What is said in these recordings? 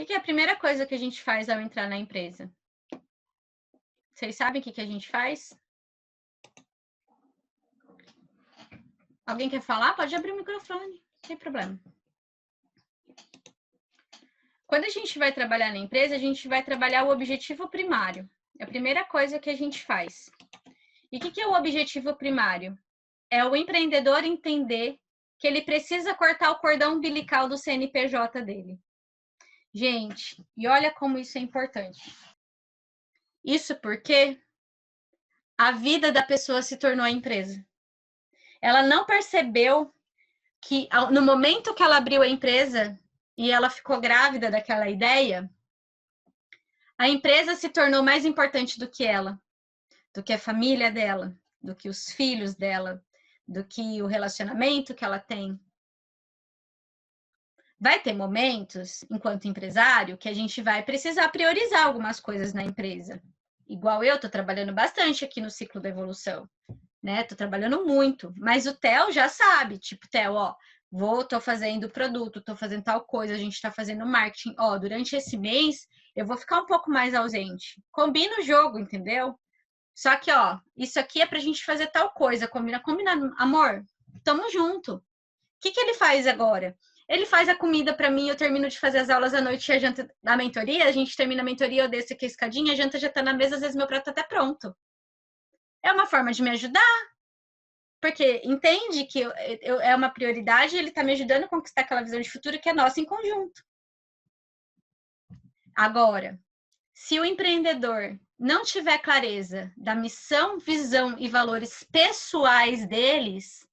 que é a primeira coisa que a gente faz ao entrar na empresa? Vocês sabem o que a gente faz? Alguém quer falar? Pode abrir o microfone, não tem problema. Quando a gente vai trabalhar na empresa, a gente vai trabalhar o objetivo primário. É a primeira coisa que a gente faz. E o que é o objetivo primário? É o empreendedor entender que ele precisa cortar o cordão umbilical do CNPJ dele. Gente, e olha como isso é importante. Isso porque a vida da pessoa se tornou a empresa. Ela não percebeu que no momento que ela abriu a empresa e ela ficou grávida daquela ideia, a empresa se tornou mais importante do que ela, do que a família dela, do que os filhos dela, do que o relacionamento que ela tem. Vai ter momentos, enquanto empresário, que a gente vai precisar priorizar algumas coisas na empresa. Igual eu, estou trabalhando bastante aqui no ciclo da evolução, né? Estou trabalhando muito, mas o Theo já sabe, tipo, Theo, ó, tô fazendo produto, tô fazendo tal coisa, a gente tá fazendo marketing, ó, durante esse mês eu vou ficar um pouco mais ausente. Combina o jogo, entendeu? Só que, ó, isso aqui é pra gente fazer tal coisa, combina, amor, tamo junto. O que ele faz agora? Ele faz a comida para mim, eu termino de fazer as aulas à noite e a janta da mentoria, a gente termina a mentoria, eu desço aqui a escadinha, a janta já tá na mesa, às vezes meu prato tá até pronto. É uma forma de me ajudar, porque entende que é uma prioridade e ele tá me ajudando a conquistar aquela visão de futuro que é nossa em conjunto. Agora, se o empreendedor não tiver clareza da missão, visão e valores pessoais deles,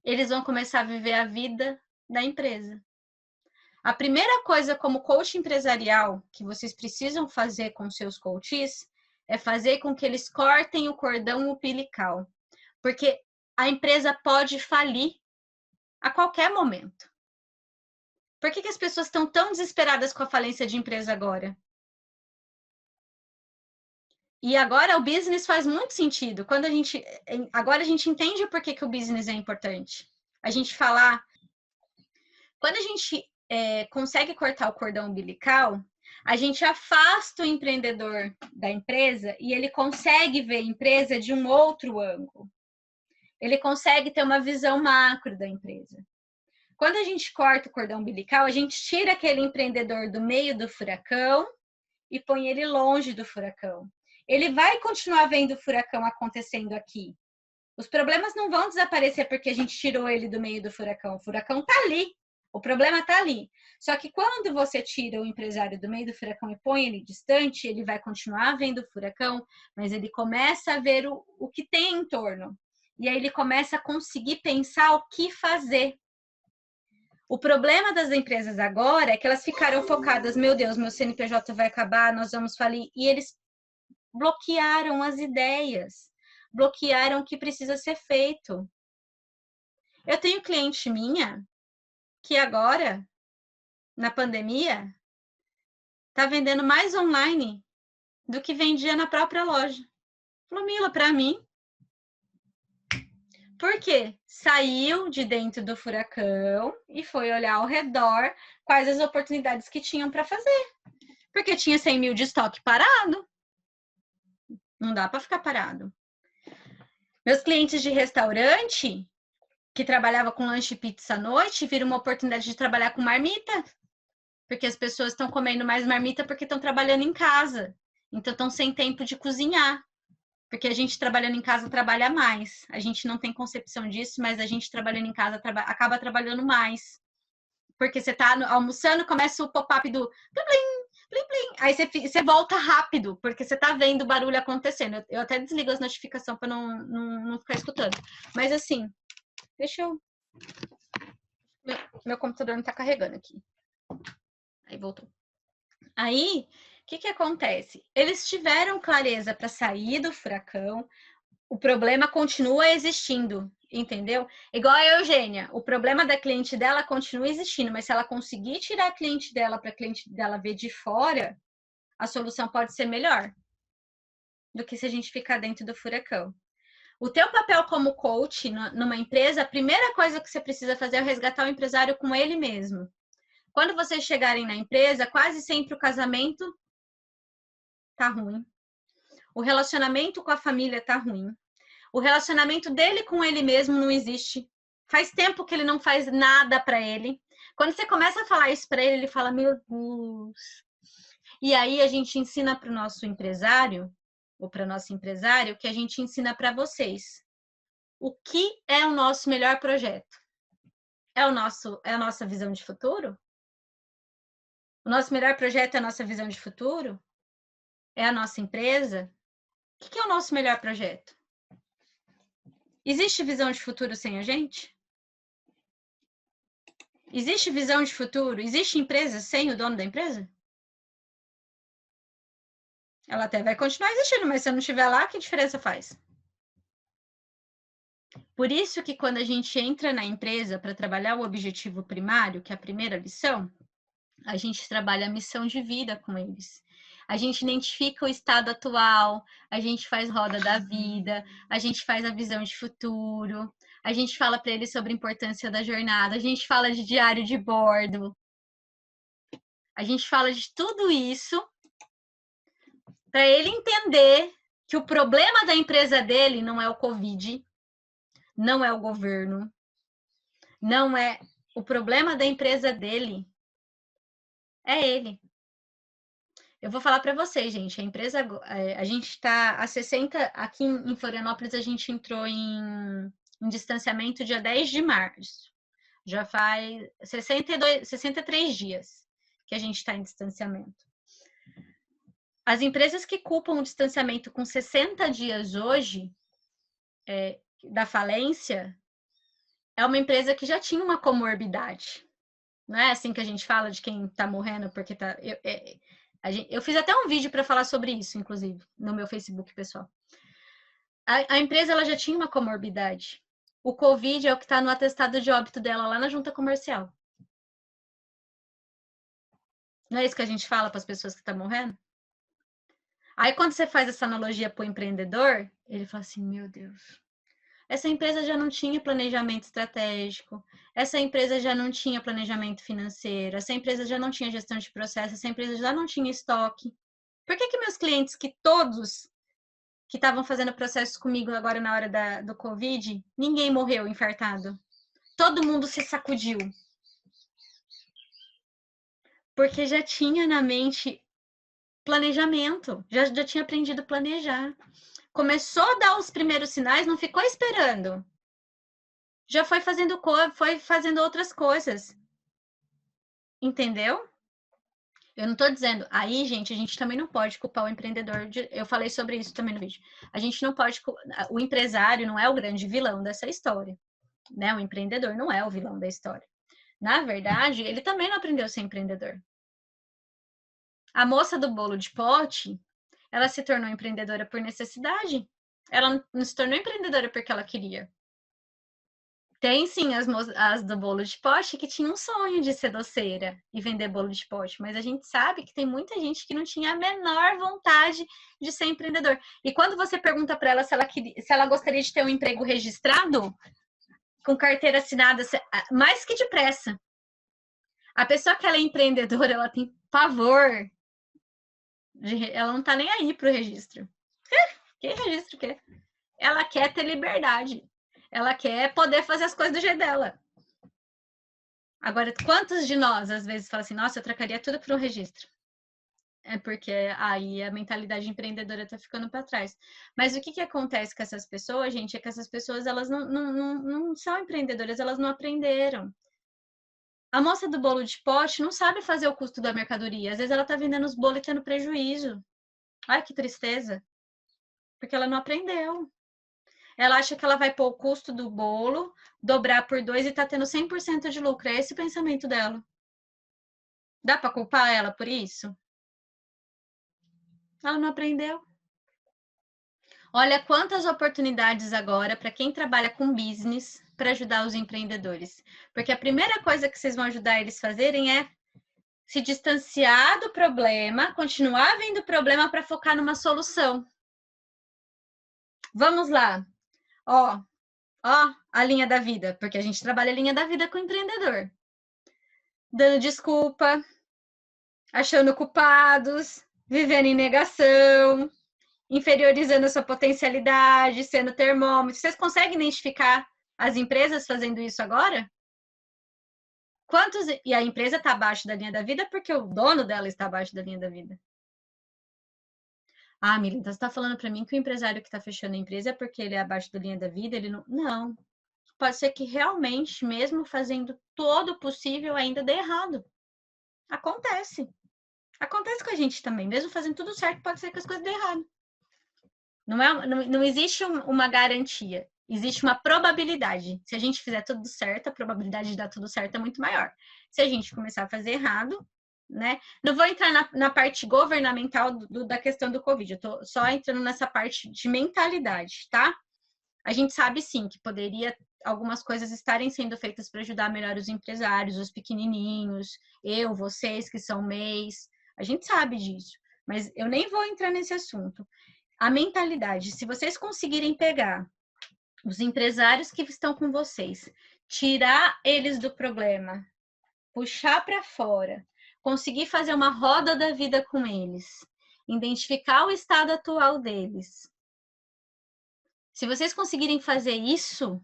eles vão começar a viver a vida da empresa. A primeira coisa como coach empresarial que vocês precisam fazer com seus coaches é fazer com que eles cortem o cordão umbilical. Porque a empresa pode falir a qualquer momento. Por que as pessoas estão tão desesperadas com a falência de empresa agora? E agora o business faz muito sentido. Agora a gente entende por que o business é importante. A gente falar... Quando a gente consegue cortar o cordão umbilical, a gente afasta o empreendedor da empresa e ele consegue ver a empresa de um outro ângulo. Ele consegue ter uma visão macro da empresa. Quando a gente corta o cordão umbilical, a gente tira aquele empreendedor do meio do furacão e põe ele longe do furacão. Ele vai continuar vendo o furacão acontecendo aqui. Os problemas não vão desaparecer porque a gente tirou ele do meio do furacão. O furacão está ali. O problema está ali. Só que quando você tira o empresário do meio do furacão e põe ele distante, ele vai continuar vendo o furacão, mas ele começa a ver o que tem em torno. E aí ele começa a conseguir pensar o que fazer. O problema das empresas agora é que elas ficaram focadas, meu Deus, meu CNPJ vai acabar, nós vamos falir, e eles bloquearam as ideias, bloquearam o que precisa ser feito. Eu tenho cliente minha que agora, na pandemia, tá vendendo mais online do que vendia na própria loja. Falou, Mila, para mim. Por quê? Saiu de dentro do furacão e foi olhar ao redor quais as oportunidades que tinham para fazer. Porque tinha 100 mil de estoque parado. Não dá para ficar parado. Meus clientes de restaurante, que trabalhava com lanche e pizza à noite, viram uma oportunidade de trabalhar com marmita. Porque as pessoas estão comendo mais marmita porque estão trabalhando em casa. Então, estão sem tempo de cozinhar. Porque a gente trabalhando em casa trabalha mais. A gente não tem concepção disso, mas a gente trabalhando em casa acaba trabalhando mais. Porque você tá almoçando, começa o pop-up do plim, plim, plim. Aí você volta rápido, porque você tá vendo o barulho acontecendo. Eu até desligo as notificações para não ficar escutando. Mas assim, deixa eu... Meu computador não tá carregando aqui. Aí voltou. Aí, o que acontece? Eles tiveram clareza para sair do furacão, o problema continua existindo, entendeu? Igual a Eugênia, o problema da cliente dela continua existindo, mas se ela conseguir tirar a cliente dela para a cliente dela ver de fora, a solução pode ser melhor do que se a gente ficar dentro do furacão. O teu papel como coach numa empresa, a primeira coisa que você precisa fazer é resgatar o empresário com ele mesmo. Quando vocês chegarem na empresa, quase sempre o casamento tá ruim. O relacionamento com a família tá ruim. O relacionamento dele com ele mesmo não existe. Faz tempo que ele não faz nada para ele. Quando você começa a falar isso para ele, ele fala: meu Deus. E aí a gente ensina para o nosso empresário, ou para nosso empresário, que a gente ensina para vocês. O que é o nosso melhor projeto? É a nossa visão de futuro? O nosso melhor projeto é a nossa visão de futuro? É a nossa empresa? O que é o nosso melhor projeto? Existe visão de futuro sem a gente? Existe visão de futuro? Existe empresa sem o dono da empresa? Ela até vai continuar existindo, mas se eu não estiver lá, que diferença faz? Por isso que quando a gente entra na empresa para trabalhar o objetivo primário, que é a primeira lição, a gente trabalha a missão de vida com eles. A gente identifica o estado atual, a gente faz roda da vida, a gente faz a visão de futuro, a gente fala para eles sobre a importância da jornada, a gente fala de diário de bordo, a gente fala de tudo isso para ele entender que o problema da empresa dele não é o Covid, não é o governo, não é o problema da empresa dele, é ele. Eu vou falar para vocês, gente, a empresa, a gente está a 60, aqui em Florianópolis a gente entrou em distanciamento dia 10 de março. Já faz 63 dias que a gente está em distanciamento. As empresas que culpam o distanciamento com 60 dias hoje, da falência, é uma empresa que já tinha uma comorbidade. Não é assim que a gente fala de quem está morrendo porque tá. Eu fiz até um vídeo para falar sobre isso, inclusive, no meu Facebook pessoal. A empresa ela já tinha uma comorbidade. O Covid é o que está no atestado de óbito dela lá na junta comercial. Não é isso que a gente fala para as pessoas que estão morrendo? Aí, quando você faz essa analogia para o empreendedor, ele fala assim: meu Deus, essa empresa já não tinha planejamento estratégico, essa empresa já não tinha planejamento financeiro, essa empresa já não tinha gestão de processo, essa empresa já não tinha estoque. Por que meus clientes, que todos que estavam fazendo processos comigo agora na hora do Covid, ninguém morreu infartado? Todo mundo se sacudiu. Porque já tinha na mente planejamento, já tinha aprendido a planejar. Começou a dar os primeiros sinais, não ficou esperando. Já foi fazendo outras coisas. Entendeu? Eu não tô dizendo. Aí, gente, a gente também não pode culpar o empreendedor. Eu falei sobre isso também no vídeo. A gente não pode. O empresário não é o grande vilão dessa história. Né? O empreendedor não é o vilão da história. Na verdade, ele também não aprendeu a ser empreendedor. A moça do bolo de pote, ela se tornou empreendedora por necessidade. Ela não se tornou empreendedora porque ela queria. Tem sim as do bolo de pote que tinham um sonho de ser doceira e vender bolo de pote, mas a gente sabe que tem muita gente que não tinha a menor vontade de ser empreendedor. E quando você pergunta para ela se ela gostaria de ter um emprego registrado, com carteira assinada, mais que depressa. A pessoa que ela é empreendedora, ela tem pavor. Ela não tá nem aí pro registro. Que registro que é? Ela quer ter liberdade. Ela quer poder fazer as coisas do jeito dela. Agora, quantos de nós, às vezes, falam assim, nossa, eu trocaria tudo por um registro? É porque aí a mentalidade empreendedora tá ficando para trás. Mas o que acontece com essas pessoas, gente, é que essas pessoas, elas não são empreendedoras, elas não aprenderam. A moça do bolo de pote não sabe fazer o custo da mercadoria. Às vezes ela tá vendendo os bolos e tendo prejuízo. Ai, que tristeza. Porque ela não aprendeu. Ela acha que ela vai pôr o custo do bolo, dobrar por 2 e tá tendo 100% de lucro. É esse o pensamento dela. Dá para culpar ela por isso? Ela não aprendeu. Olha quantas oportunidades agora para quem trabalha com business para ajudar os empreendedores. Porque a primeira coisa que vocês vão ajudar eles a fazerem é se distanciar do problema, continuar vendo o problema para focar numa solução. Vamos lá. Ó, a linha da vida, porque a gente trabalha a linha da vida com o empreendedor. dando desculpa, achando culpados, vivendo em negação, inferiorizando a sua potencialidade, sendo termômetro. Vocês conseguem identificar as empresas fazendo isso agora? Quantos... E a empresa está abaixo da linha da vida porque o dono dela está abaixo da linha da vida. Ah, Mila, então você está falando para mim que o empresário que está fechando a empresa é porque ele é abaixo da linha da vida? Ele não... Não. Pode ser que realmente, mesmo fazendo todo o possível, ainda dê errado. Acontece. Acontece com a gente também. Mesmo fazendo tudo certo, pode ser que as coisas dê errado. Não existe uma garantia. Existe uma probabilidade. Se a gente fizer tudo certo, a probabilidade de dar tudo certo é muito maior. Se a gente começar a fazer errado, né? Não vou entrar na parte governamental da questão do Covid. Eu tô só entrando nessa parte de mentalidade, tá? A gente sabe, sim, que poderia algumas coisas estarem sendo feitas para ajudar melhor os empresários, os pequenininhos, vocês que são MEIs. A gente sabe disso. Mas eu nem vou entrar nesse assunto. A mentalidade, se vocês conseguirem pegar os empresários que estão com vocês, tirar eles do problema, puxar para fora, conseguir fazer uma roda da vida com eles, identificar o estado atual deles. Se vocês conseguirem fazer isso,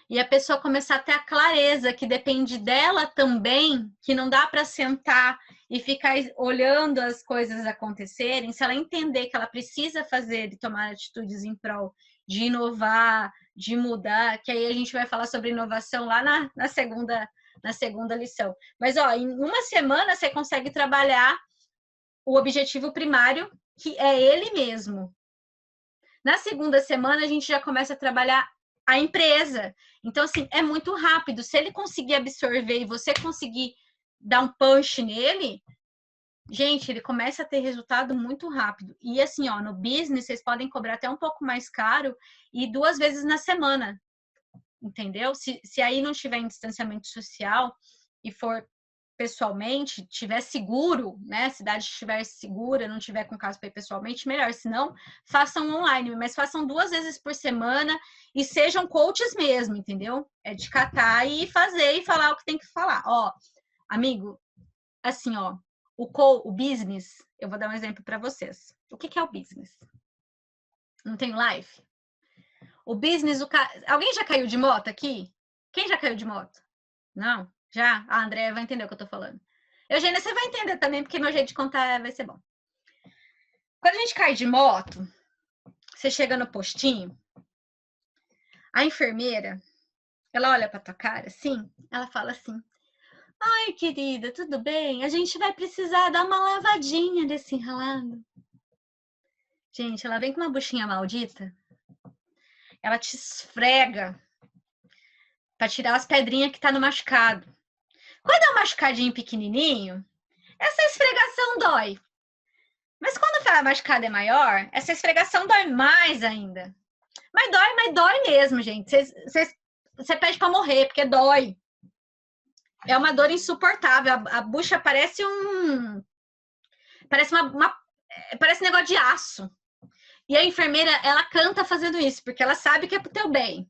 e a pessoa começar a ter a clareza que depende dela também, que não dá para sentar e ficar olhando as coisas acontecerem, se ela entender que ela precisa fazer e tomar atitudes em prol de inovar, de mudar, que aí a gente vai falar sobre inovação lá na segunda lição. Mas, ó, em uma semana você consegue trabalhar o objetivo primário, que é ele mesmo. Na segunda semana, a gente já começa a trabalhar a empresa. Então, assim, é muito rápido. Se ele conseguir absorver e você conseguir dar um punch nele, gente, ele começa a ter resultado muito rápido. E assim, ó, no business, vocês podem cobrar até um pouco mais caro e 2 vezes na semana. Entendeu? Se aí não tiver em distanciamento social e for pessoalmente, tiver seguro, né? A cidade estiver segura, não tiver com caso para ir pessoalmente, melhor. Se não, façam online, mas façam 2 vezes por semana e sejam coaches mesmo, entendeu? É de catar e fazer e falar o que tem que falar. Ó, amigo, assim, ó, o business, eu vou dar um exemplo para vocês. O que é o business? Não tem live? O business, alguém já caiu de moto aqui? Quem já caiu de moto? Não? Já? A Andréia vai entender o que eu tô falando. Eugênia, você vai entender também, porque meu jeito de contar vai ser bom. Quando a gente cai de moto, você chega no postinho, a enfermeira, ela olha pra tua cara assim, ela fala assim: ai, querida, tudo bem? A gente vai precisar dar uma lavadinha desse enrolado. Gente, ela vem com uma buchinha maldita, ela te esfrega pra tirar as pedrinhas que tá no machucado. Quando é um machucadinho pequenininho, essa esfregação dói. Mas quando a machucada é maior, essa esfregação dói mais ainda. Mas dói mesmo, gente. Você pede pra morrer, porque dói. É uma dor insuportável. A bucha parece parece um negócio de aço. E a enfermeira, ela canta fazendo isso, porque ela sabe que é pro teu bem.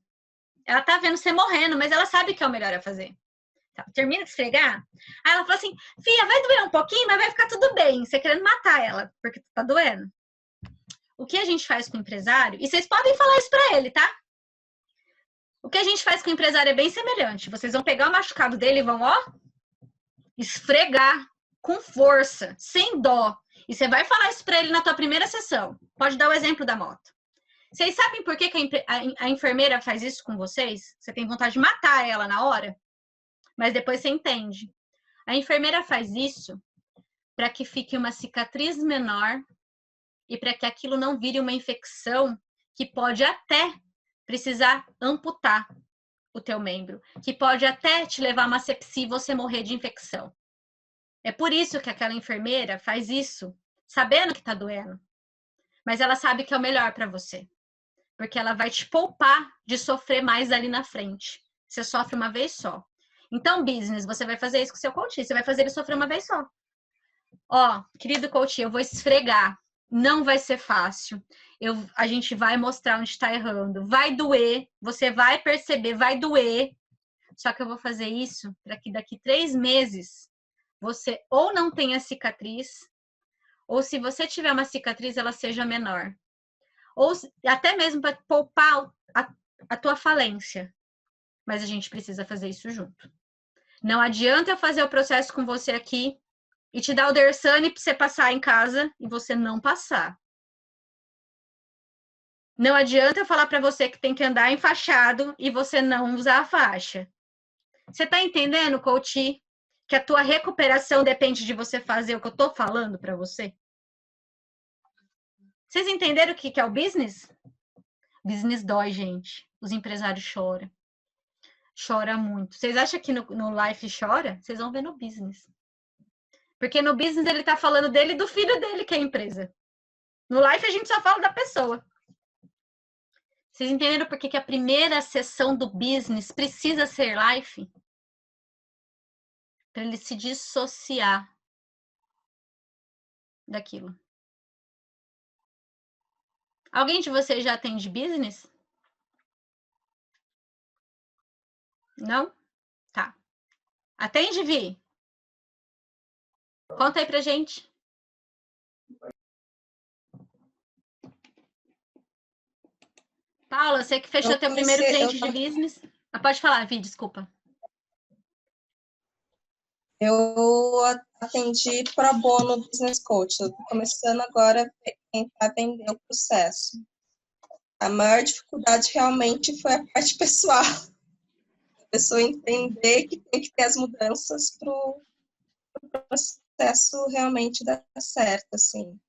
Ela tá vendo você morrendo, mas ela sabe que é o melhor a fazer. Tá, termina de esfregar. Aí ela fala assim: filha, vai doer um pouquinho, mas vai ficar tudo bem. Você querendo matar ela, porque tá doendo. O que a gente faz com o empresário, e vocês podem falar isso pra ele, tá? O que a gente faz com o empresário é bem semelhante. Vocês vão pegar o machucado dele e vão, ó, esfregar com força, sem dó. E você vai falar isso pra ele na tua primeira sessão. Pode dar o exemplo da moto. Vocês sabem por que a enfermeira faz isso com vocês? Você tem vontade de matar ela na hora? Mas depois você entende. A enfermeira faz isso para que fique uma cicatriz menor e para que aquilo não vire uma infecção que pode até precisar amputar o teu membro, que pode até te levar a uma sepsia e você morrer de infecção. É por isso que aquela enfermeira faz isso, sabendo que tá doendo. Mas ela sabe que é o melhor para você. Porque ela vai te poupar de sofrer mais ali na frente. Você sofre uma vez só. Então, business, você vai fazer isso com o seu coach, você vai fazer ele sofrer uma vez só. Ó, querido coach, eu vou esfregar. Não vai ser fácil. A gente vai mostrar onde está errando. Vai doer, você vai perceber, vai doer. Só que eu vou fazer isso para que daqui 3 meses você ou não tenha cicatriz, ou se você tiver uma cicatriz, ela seja menor. Ou até mesmo para poupar a tua falência. Mas a gente precisa fazer isso junto. Não adianta eu fazer o processo com você aqui e te dar o Dersane para você passar em casa e você não passar. Não adianta eu falar para você que tem que andar enfaixado e você não usar a faixa. Você tá entendendo, coach, que a tua recuperação depende de você fazer o que eu tô falando para você? Vocês entenderam o que é o business? Business dói, gente. Os empresários choram. Chora muito. Vocês acham que no Life chora? Vocês vão ver no business. Porque no business ele tá falando dele e do filho dele, que é a empresa. No Life a gente só fala da pessoa. Vocês entenderam por que a primeira sessão do business precisa ser Life? Para ele se dissociar daquilo. Alguém de vocês já atende business? Não? Tá. Atende, Vi? Conta aí pra gente. Paula, você que fechou teu primeiro cliente de business. Ah, pode falar, Vi, desculpa. Eu atendi pro bono Business Coach. Eu tô começando agora a tentar vender o processo. A maior dificuldade realmente foi a parte pessoal. A pessoa entender que tem que ter as mudanças para o processo realmente dar certo, assim.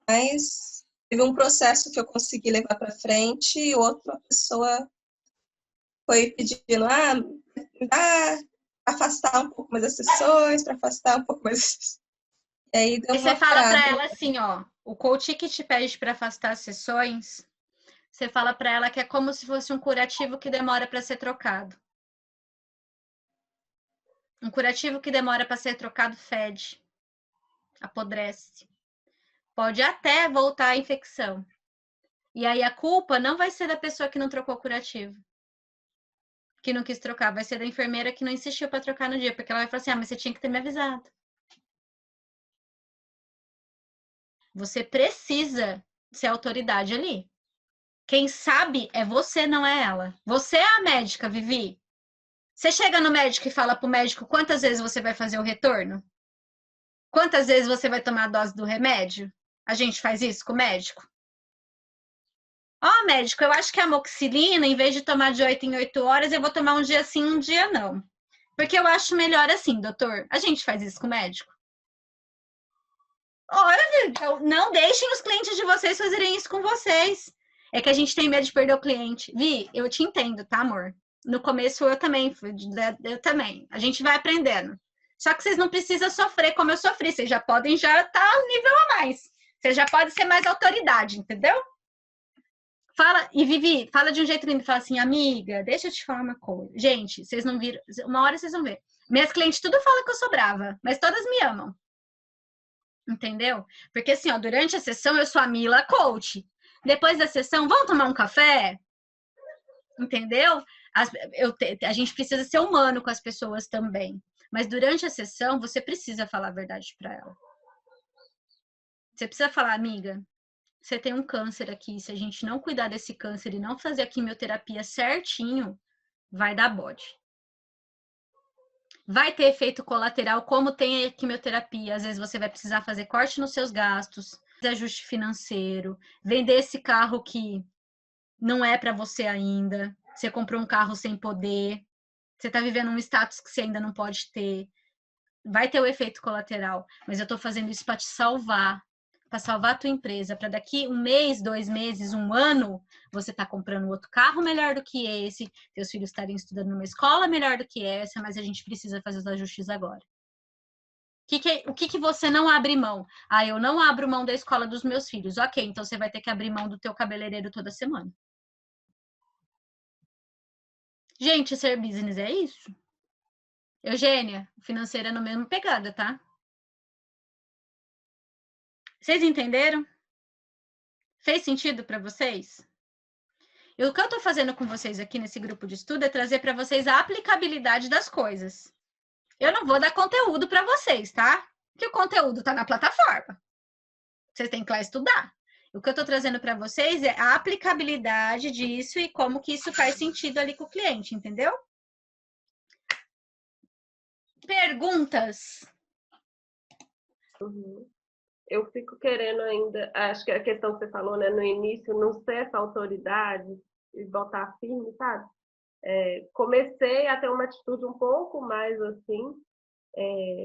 Mas teve um processo que eu consegui levar para frente e outra pessoa foi pedindo, afastar um pouco mais as sessões, para afastar um pouco mais. E aí deu você fala para ela assim, ó, o coach que te pede para afastar as sessões, você fala para ela que é como se fosse um curativo que demora para ser trocado. Um curativo que demora para ser trocado fede, apodrece. Pode até voltar a infecção. E aí a culpa não vai ser da pessoa que não trocou o curativo, que não quis trocar, vai ser da enfermeira que não insistiu para trocar no dia, porque ela vai falar assim: mas você tinha que ter me avisado. Você precisa ser autoridade ali. Quem sabe é você, não é ela. Você é a médica, Vivi. Você chega no médico e fala pro médico quantas vezes você vai fazer o retorno? Quantas vezes você vai tomar a dose do remédio? A gente faz isso com o médico? Ó, médico, eu acho que a amoxicilina, em vez de tomar de 8 em 8 horas, eu vou tomar um dia sim, um dia não. Porque eu acho melhor assim, doutor. A gente faz isso com o médico? Olha, não deixem os clientes de vocês fazerem isso com vocês. É que a gente tem medo de perder o cliente. Vi, eu te entendo, tá, amor? No começo eu também. A gente vai aprendendo. Só que vocês não precisam sofrer como eu sofri. Vocês já podem estar um nível a mais. Vocês já podem ser mais autoridade, entendeu? Fala, e Vivi, fala de um jeito lindo. Fala assim, amiga, deixa eu te falar uma coisa. Gente, vocês não viram. Uma hora vocês vão ver. Minhas clientes tudo falam que eu sou brava, mas todas me amam. Entendeu? Porque assim, ó, durante a sessão eu sou a Mila coach. Depois da sessão, vamos tomar um café? Entendeu? A gente precisa ser humano com as pessoas também. Mas durante a sessão, você precisa falar a verdade para ela. Você precisa falar, amiga, você tem um câncer aqui. Se a gente não cuidar desse câncer e não fazer a quimioterapia certinho, vai dar bode. Vai ter efeito colateral, como tem a quimioterapia. Às vezes você vai precisar fazer corte nos seus gastos, ajuste financeiro, vender esse carro que não é para você ainda. Você comprou um carro sem poder. Você está vivendo um status que você ainda não pode ter. Vai ter o efeito colateral, mas eu estou fazendo isso para te salvar, para salvar a tua empresa, para daqui 1 mês, 2 meses, 1 ano, você tá comprando outro carro melhor do que esse, teus filhos estarem estudando numa escola melhor do que essa, mas a gente precisa fazer os ajustes agora. O que você não abre mão? Eu não abro mão da escola dos meus filhos. Ok, então você vai ter que abrir mão do teu cabeleireiro toda semana. Gente, ser business é isso. Eugênia, financeira no mesmo pegada, tá? Vocês entenderam? Fez sentido para vocês? E o que eu estou fazendo com vocês aqui nesse grupo de estudo é trazer para vocês a aplicabilidade das coisas. Eu não vou dar conteúdo para vocês, tá? Porque o conteúdo está na plataforma. Vocês têm que ir lá estudar. O que eu estou trazendo para vocês é a aplicabilidade disso e como que isso faz sentido ali com o cliente, entendeu? Perguntas? Uhum. Eu fico querendo ainda, acho que a questão que você falou, né, no início, não ser essa autoridade e botar firme, sabe? Comecei a ter uma atitude um pouco mais assim,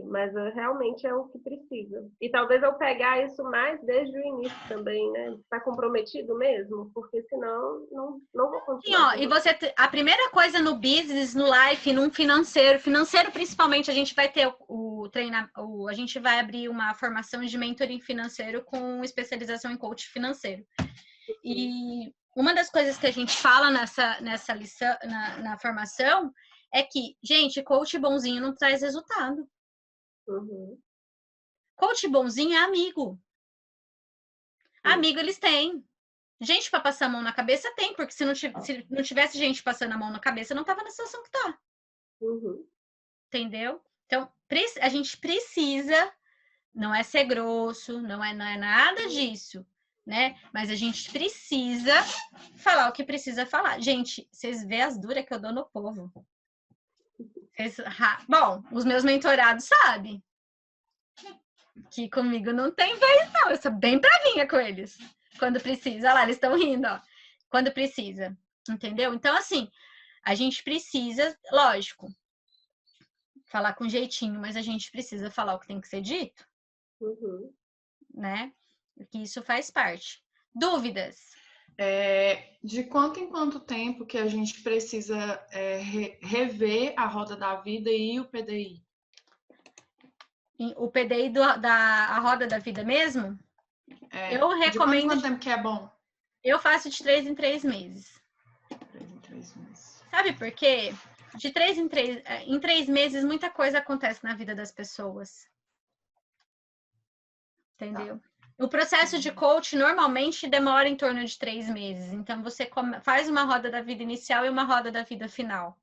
mas realmente é o que precisa. E talvez eu pegar isso mais desde o início também, né? Tá comprometido mesmo? Porque senão não vou continuar. Sim, ó, e você, a primeira coisa no business, no life, no financeiro principalmente, a gente vai ter a gente vai abrir uma formação de mentoring financeiro com especialização em coach financeiro. E uma das coisas que a gente fala nessa lição, na formação, é que, gente, coach bonzinho não traz resultado. Uhum. Coach bonzinho é amigo. Amigo eles têm. Gente para passar a mão na cabeça tem, porque se não tivesse gente passando a mão na cabeça, não tava na situação que tá. Uhum. Entendeu? Então, a gente precisa, não é ser grosso, não é nada disso, né? Mas a gente precisa falar o que precisa falar. Gente, vocês vê as duras que eu dou no povo. Bom, os meus mentorados sabem que comigo não tem vez, não. Eu sou bem bravinha com eles. Quando precisa. Olha lá, eles estão rindo, ó. Quando precisa. Entendeu? Então, assim, a gente precisa, lógico, falar com jeitinho, mas a gente precisa falar o que tem que ser dito. Uhum. Né? Que isso faz parte. Dúvidas? De quanto em quanto tempo que a gente precisa rever a roda da vida e o PDI? O PDI da roda da vida mesmo? Eu recomendo. De quanto em quanto tempo que é bom? Eu faço de 3 em 3 meses. 3 em 3 meses. Sabe por quê? De 3 em 3 meses, muita coisa acontece na vida das pessoas. Entendeu? Tá. O processo de coach normalmente demora em torno de 3 meses. Então, você faz uma roda da vida inicial e uma roda da vida final.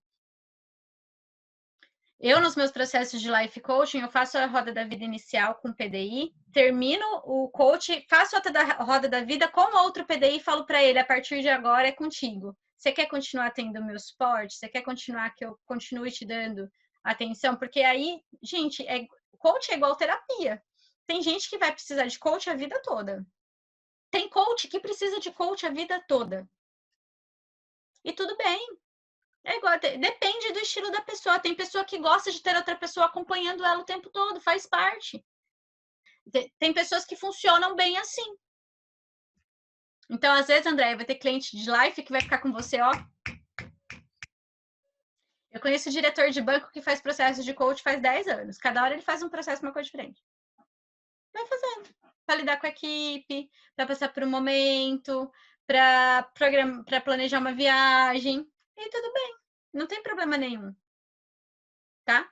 Eu, nos meus processos de life coaching, eu faço a roda da vida inicial com PDI, termino o coach, faço a roda da vida com outro PDI e falo para ele, a partir de agora é contigo. Você quer continuar tendo o meu suporte? Você quer continuar que eu continue te dando atenção? Porque aí, gente, coach é igual terapia. Tem gente que vai precisar de coach a vida toda. Tem coach que precisa de coach a vida toda. E tudo bem. É igual, depende do estilo da pessoa. Tem pessoa que gosta de ter outra pessoa acompanhando ela o tempo todo, faz parte. Tem pessoas que funcionam bem assim. Então, às vezes, André, vai ter cliente de life que vai ficar com você, ó. Eu conheço diretor de banco que faz processo de coach faz 10 anos. Cada hora ele faz um processo uma coisa diferente. Vai fazendo. Para lidar com a equipe, para passar por um momento, para planejar uma viagem. E tudo bem. Não tem problema nenhum. Tá?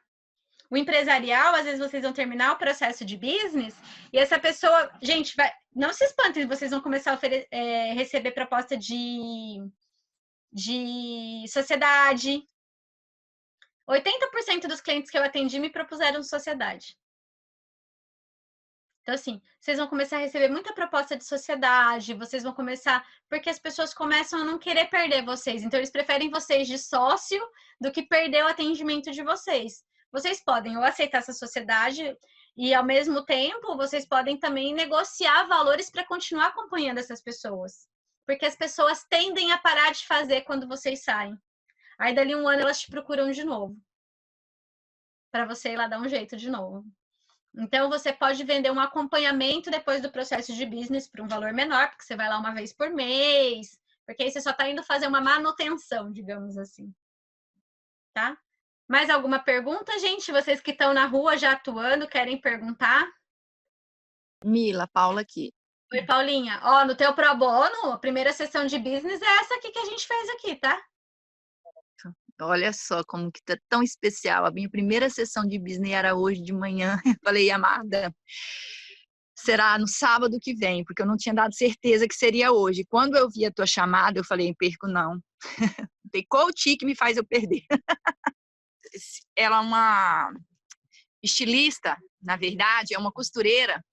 O empresarial, às vezes vocês vão terminar o processo de business e essa pessoa... Gente, não se espantem, vocês vão começar a receber proposta de sociedade. 80% dos clientes que eu atendi me propuseram sociedade. Então, assim, vocês vão começar a receber muita proposta de sociedade, vocês vão começar... Porque as pessoas começam a não querer perder vocês. Então, eles preferem vocês de sócio do que perder o atendimento de vocês. Vocês podem ou aceitar essa sociedade e, ao mesmo tempo, vocês podem também negociar valores para continuar acompanhando essas pessoas. Porque as pessoas tendem a parar de fazer quando vocês saem. Aí, dali um ano, elas te procuram de novo. Para você ir lá dar um jeito de novo. Então, você pode vender um acompanhamento depois do processo de business por um valor menor, porque você vai lá uma vez por mês, porque aí você só está indo fazer uma manutenção, digamos assim. Tá? Mais alguma pergunta, gente? Vocês que estão na rua já atuando, querem perguntar? Mila, Paula aqui. Oi, Paulinha. Ó, no teu pro bono, a primeira sessão de business é essa aqui que a gente fez aqui, tá? Olha só como que tá tão especial. A minha primeira sessão de business era hoje de manhã. Eu falei, amada, será no sábado que vem, porque eu não tinha dado certeza que seria hoje. Quando eu vi a tua chamada, eu falei, perco não. Tem coach que me faz eu perder. Ela é uma estilista, na verdade, é uma costureira.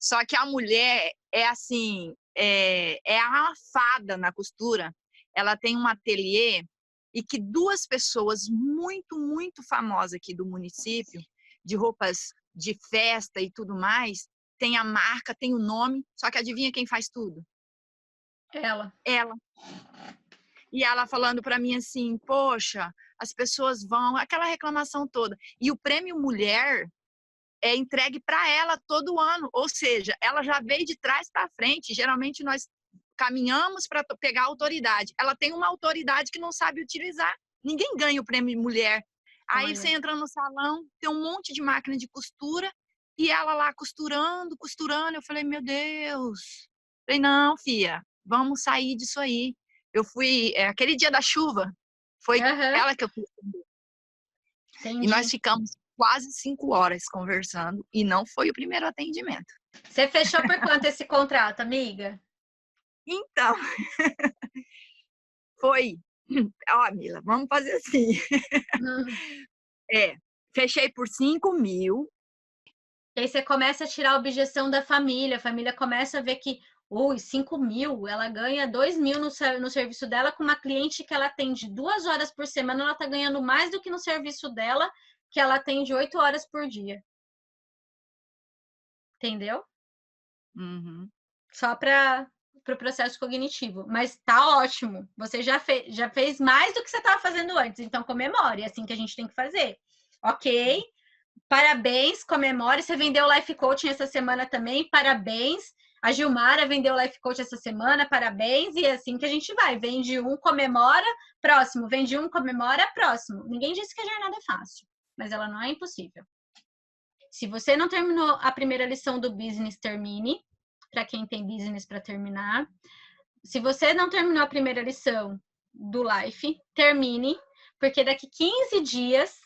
Só que a mulher é assim, é a fada na costura. Ela tem um ateliê e que 2 pessoas muito, muito famosas aqui do município, de roupas de festa e tudo mais, tem a marca, tem o nome, só que adivinha quem faz tudo? Ela. Ela. E ela falando para mim assim, poxa, as pessoas vão, aquela reclamação toda. E o prêmio Mulher é entregue para ela todo ano, ou seja, ela já veio de trás para frente. Geralmente nós caminhamos para pegar a autoridade. Ela tem uma autoridade que não sabe utilizar. Ninguém ganha o prêmio Mulher. Aí Olha. você entra no salão, tem um monte de máquina de costura e ela lá costurando, costurando. Eu falei, meu Deus. Falei, não, filha, vamos sair disso aí. Eu fui, aquele dia da chuva, foi ela que eu fiz. Entendi. E nós ficamos quase 5 horas conversando e não foi o primeiro atendimento. Você fechou por quanto esse contrato, amiga? Então, foi. Ó, Mila, vamos fazer assim. Fechei por 5.000. E aí você começa a tirar a objeção da família. A família começa a ver que, 5.000, ela ganha 2.000 no serviço dela com uma cliente que ela atende 2 horas por semana, ela tá ganhando mais do que no serviço dela, que ela atende 8 horas por dia. Entendeu? Uhum. Só para o processo cognitivo. Mas tá ótimo. Você já fez mais do que você estava fazendo antes. Então, comemore. É assim que a gente tem que fazer. Ok? Parabéns, comemore. Você vendeu Life Coaching essa semana também. Parabéns. A Gilmara vendeu Life Coach essa semana. Parabéns. E é assim que a gente vai. Vende um, comemora. Próximo. Vende um, comemora. Próximo. Ninguém disse que a jornada é fácil. Mas ela não é impossível. Se você não terminou a primeira lição do business, termine. Para quem tem business para terminar. Se você não terminou a primeira lição do Life, termine, porque daqui 15 dias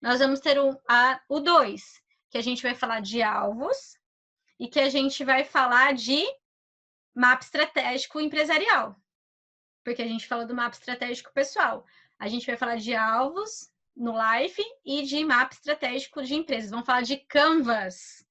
nós vamos ter o 2, que a gente vai falar de alvos e que a gente vai falar de mapa estratégico empresarial, porque a gente falou do mapa estratégico pessoal. A gente vai falar de alvos no Life e de mapa estratégico de empresas. Vamos falar de Canvas.